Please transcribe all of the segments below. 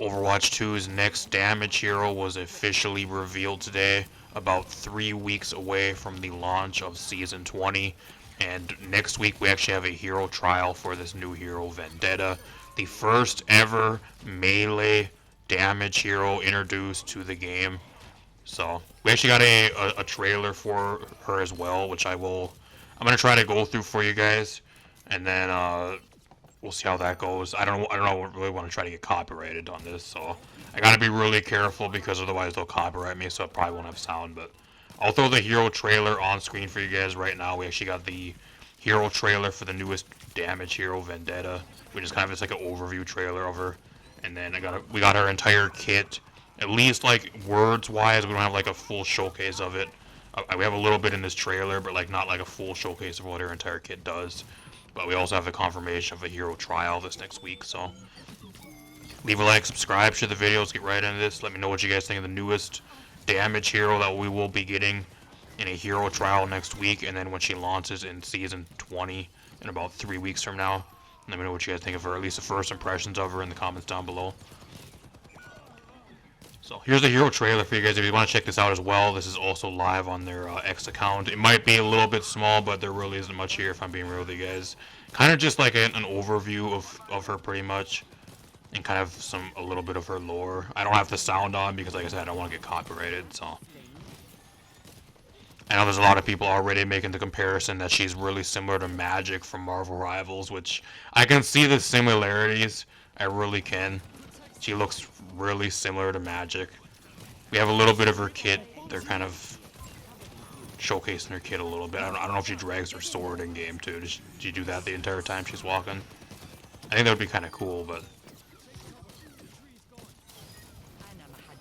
Overwatch 2's next damage hero was officially revealed today, about 3 weeks away from the launch of Season 20. And next week we actually have a hero trial for this new hero, Vendetta, the first ever melee damage hero introduced to the game. So we actually got a trailer for her as well, which I'm gonna try to go through for you guys, and then we'll see how that goes. I don't really want to try to get copyrighted on this, so I gotta be really careful because otherwise they'll copyright me, so I probably won't have sound. But I'll throw the hero trailer on screen for you guys right now. We actually got the hero trailer for the newest damage hero, Vendetta, which is kind of just like an overview trailer of her. And then we got her entire kit, at least like words wise. We don't have like a full showcase of it. We have a little bit in this trailer, but like not like a full showcase of what her entire kit does. But we also have the confirmation of a hero trial this next week, so leave a like, subscribe, share the video. Let's get right into this. Let me know what you guys think of the newest damage hero that we will be getting in a hero trial next week, and then when she launches in Season 20 in about 3 weeks from now. Let me know what you guys think of her, at least the first impressions of her in the comments down below. So here's the hero trailer for you guys if you want to check this out as well. This is also live on their X account. It might be a little bit small, but there really isn't much here if I'm being real with you guys. Kind of just like an overview of her pretty much, and kind of a little bit of her lore. I don't have the sound on because, like I said, I don't want to get copyrighted, so. I know there's a lot of people already making the comparison that she's really similar to Magic from Marvel Rivals, which I can see the similarities. I really can. She looks really similar to Magic. We have a little bit of her kit. They're kind of showcasing her kit a little bit. I don't know if she drags her sword in game too. Does she do that the entire time she's walking? I think that would be kind of cool, but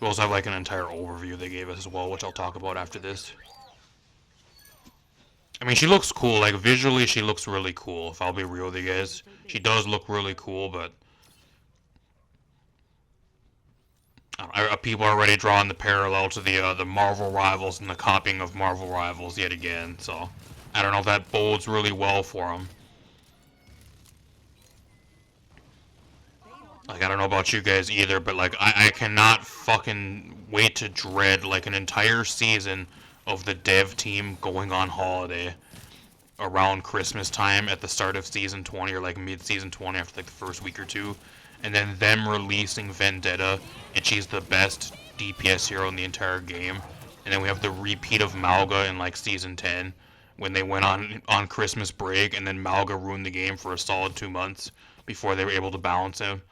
we also have like an entire overview they gave us as well, which I'll talk about after this. I mean, she looks cool. Like, visually, she looks really cool, if I'll be real with you guys. She does look really cool, but people are already drawing the parallel to the Marvel Rivals and the copying of Marvel Rivals yet again, so I don't know if that bodes really well for them. Like, I don't know about you guys either, but, like, I cannot fucking wait to dread, like, an entire season of the dev team going on holiday around Christmas time at the start of Season 20 or, like, mid-Season 20 after, like, the first week or two, and then them releasing Vendetta, and she's the best DPS hero in the entire game. And then we have the repeat of Malga in, like, Season 10, when they went on Christmas break, and then Malga ruined the game for a solid 2 months before they were able to balance him.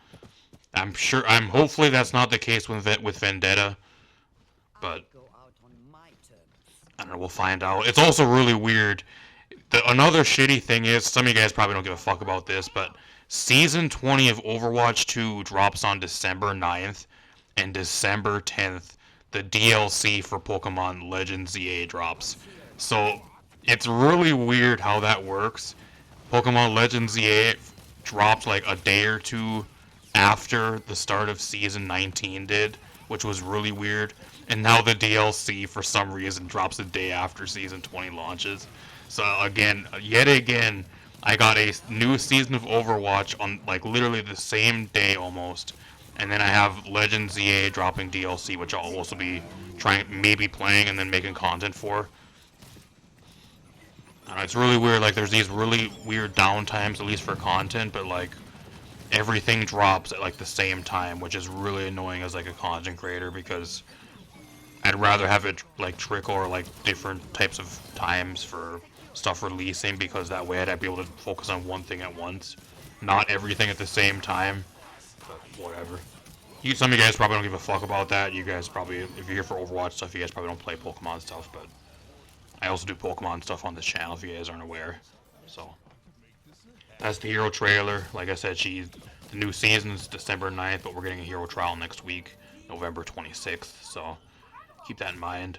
Hopefully that's not the case with Vendetta, but I don't know, we'll find out. It's also really weird. Another shitty thing is, some of you guys probably don't give a fuck about this, but Season 20 of Overwatch 2 drops on December 9th, and December 10th, the DLC for Pokemon Legends ZA drops. So, it's really weird how that works. Pokemon Legends ZA dropped like a day or two after the start of Season 19 did, which was really weird. And now the DLC, for some reason, drops a day after Season 20 launches. So again, yet again, I got a new season of Overwatch on like literally the same day almost. And then I have Legends ZA dropping DLC, which I'll also be maybe playing and then making content for. It's really weird, like there's these really weird downtimes, at least for content, but like everything drops at like the same time, which is really annoying as like a content creator because I'd rather have it like trickle or like different types of times for stuff releasing, because that way I'd be able to focus on one thing at once, not everything at the same time. But whatever. Some of you guys probably don't give a fuck about that. You guys probably, if you're here for Overwatch stuff, you guys probably don't play Pokemon stuff, but I also do Pokemon stuff on this channel if you guys aren't aware. So that's the hero trailer. Like I said, the new season is December 9th, but we're getting a hero trial next week, November 26th. So keep that in mind.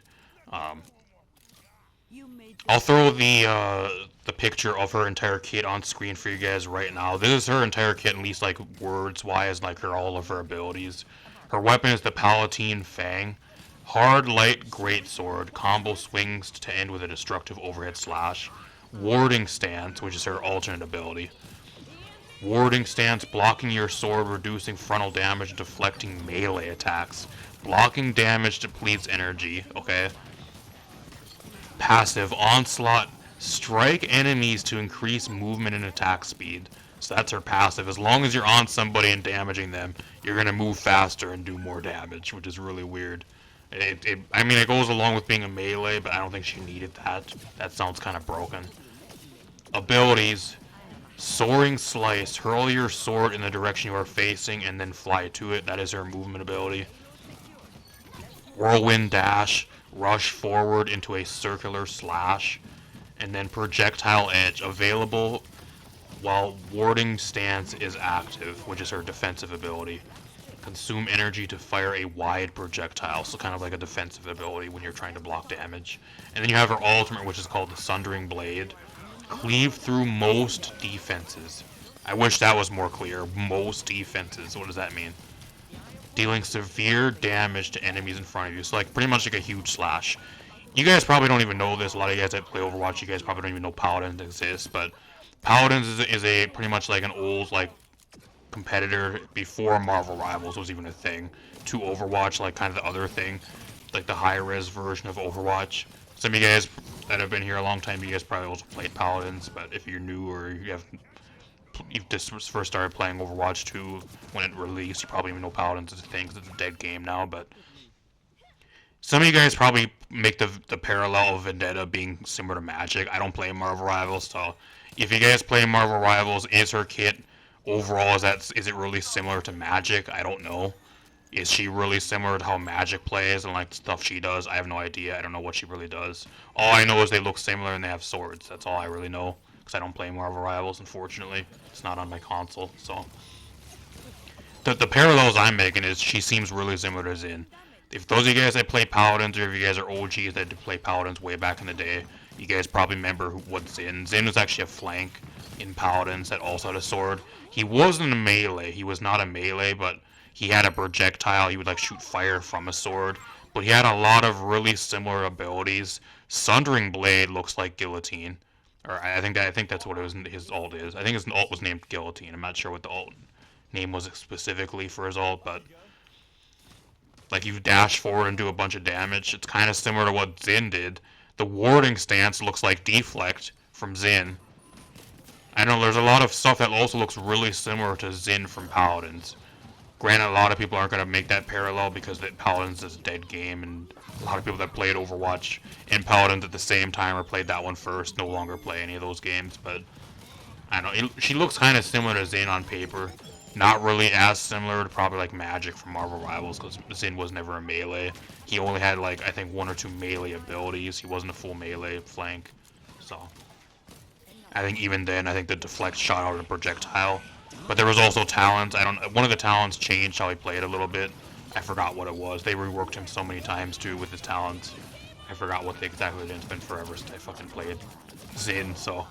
I'll throw the picture of her entire kit on screen for you guys right now. This is her entire kit, at least like words wise, like all of her abilities. Her weapon is the Palatine Fang. Hard light great sword. Combo swings to end with a destructive overhead slash. Warding stance, which is her alternate ability. Warding stance, blocking your sword, reducing frontal damage, and deflecting melee attacks. Blocking damage depletes energy, okay? Passive, onslaught, strike enemies to increase movement and attack speed. So that's her passive. As long as you're on somebody and damaging them, you're gonna move faster and do more damage, which is really weird. I mean, it goes along with being a melee, but I don't think she needed that. That sounds kind of broken. Abilities. Soaring Slice. Hurl your sword in the direction you are facing and then fly to it. That is her movement ability. Whirlwind Dash. Rush forward into a circular slash. And then Projectile Edge. Available while Warding Stance is active, which is her defensive ability. Consume energy to fire a wide projectile, so kind of like a defensive ability when you're trying to block damage. And then you have her ultimate, which is called the Sundering Blade. Cleave through most defenses. I wish that was more clear. Most defenses. What does that mean? Dealing severe damage to enemies in front of you. So like pretty much like a huge slash. You guys probably don't even know this. A lot of you guys that play Overwatch, you guys probably don't even know Paladins exist. But Paladins is a pretty much like an old like competitor before Marvel Rivals was even a thing. To Overwatch, like kind of the other thing. Like the high-res version of Overwatch. Some of you guys that have been here a long time, you guys probably also played Paladins, but if you're new or you've just first started playing Overwatch 2 when it released, you probably even know Paladins is a thing because it's a dead game now, but some of you guys probably make the parallel of Vendetta being similar to Magic. I don't play Marvel Rivals, so if you guys play Marvel Rivals, is her kit overall, is it really similar to Magic? I don't know. Is she really similar to how Magic plays and like stuff she does? I have no idea. I don't know what she really does. All I know is they look similar and they have swords. That's all I really know. Because I don't play Marvel Rivals, unfortunately. It's not on my console, so. The parallels I'm making is she seems really similar to Xin. If those of you guys that play Paladins, or if you guys are OGs that did play Paladins way back in the day, you guys probably remember what Xin. Xin was actually a flank in Paladins that also had a sword. He wasn't a melee. He was not a melee, but he had a projectile. He would like shoot fire from a sword, but he had a lot of really similar abilities. Sundering Blade looks like Guillotine, or I think that's what his ult is. I think his ult was named Guillotine. I'm not sure what the ult name was specifically for his ult, but like you dash forward and do a bunch of damage. It's kind of similar to what Xin did. The warding stance looks like Deflect from Xin. I know there's a lot of stuff that also looks really similar to Xin from Paladins. Granted, a lot of people aren't going to make that parallel because Paladins is a dead game, and a lot of people that played Overwatch and Paladins at the same time or played that one first no longer play any of those games, but I don't know. She looks kind of similar to Xin on paper. Not really as similar to probably like Magic from Marvel Rivals because Xin was never a melee. He only had like, I think, 1 or 2 melee abilities. He wasn't a full melee flank, so I think even then, I think the deflect shot out a projectile. But there was also talents. One of the talents changed how he played a little bit. I forgot what it was. They reworked him so many times too with his talents. I forgot what they exactly did. It's been forever since I fucking played Xin, so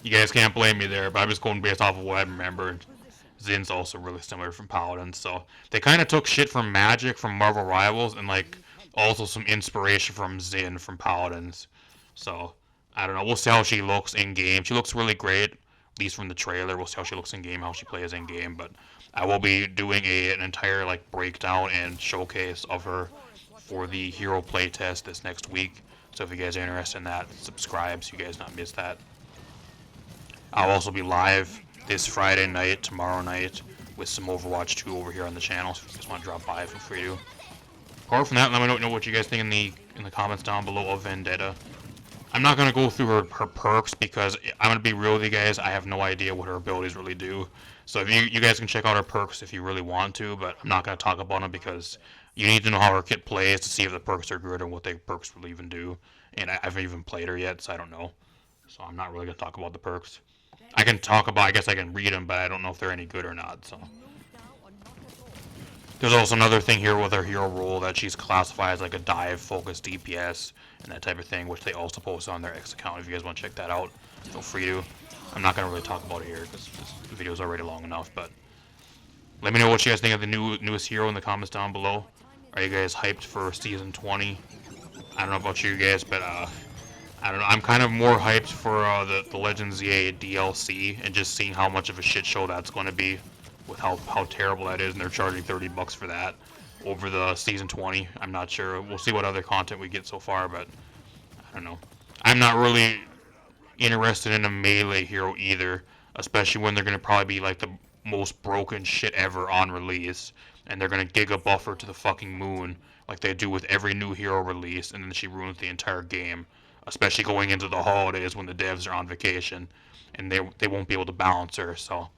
you guys can't blame me there. But I'm just going based off of what I remember. Zin's also really similar from Paladins, so they kind of took shit from Magic from Marvel Rivals and like also some inspiration from Xin from Paladins. So I don't know. We'll see how she looks in game. She looks really great. At least from the trailer, we'll see how she looks in game, how she plays in game. But I will be doing an entire like breakdown and showcase of her for the hero playtest this next week. So if you guys are interested in that, subscribe so you guys not miss that. I'll also be live this Friday night, tomorrow night, with some Overwatch 2 over here on the channel. So if you guys want to drop by, feel free to. Apart from that, let me know what you guys think in the comments down below of Vendetta. I'm not going to go through her perks because I'm going to be real with you guys. I have no idea what her abilities really do. So if you guys can check out her perks if you really want to, but I'm not going to talk about them because you need to know how her kit plays to see if the perks are good and what the perks really even do. And I haven't even played her yet, so I don't know. So I'm not really going to talk about the perks. I guess I can read them, but I don't know if they're any good or not, so. There's also another thing here with her hero role that she's classified as like a dive-focused DPS and that type of thing, which they also post on their X account. If you guys want to check that out, feel free to. I'm not going to really talk about it here because this video is already long enough, but let me know what you guys think of the newest hero in the comments down below. Are you guys hyped for Season 20? I don't know about you guys, but I don't know. I'm kind of more hyped for the Legends ZA DLC and just seeing how much of a shit show that's going to be, with how terrible that is, and they're charging $30 for that over the season 20. I'm not sure. We'll see what other content we get so far, but I don't know. I'm not really interested in a melee hero either, especially when they're going to probably be like the most broken shit ever on release, and they're going to giga buffer to the fucking moon like they do with every new hero release, and then she ruins the entire game, especially going into the holidays when the devs are on vacation, and they won't be able to balance her. So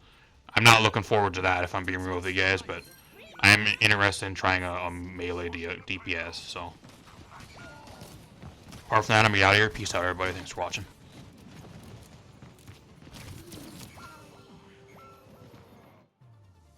I'm not looking forward to that if I'm being real with you guys, but I'm interested in trying a melee DPS. So apart from that, I'm gonna be out of here. Peace out, everybody. Thanks for watching.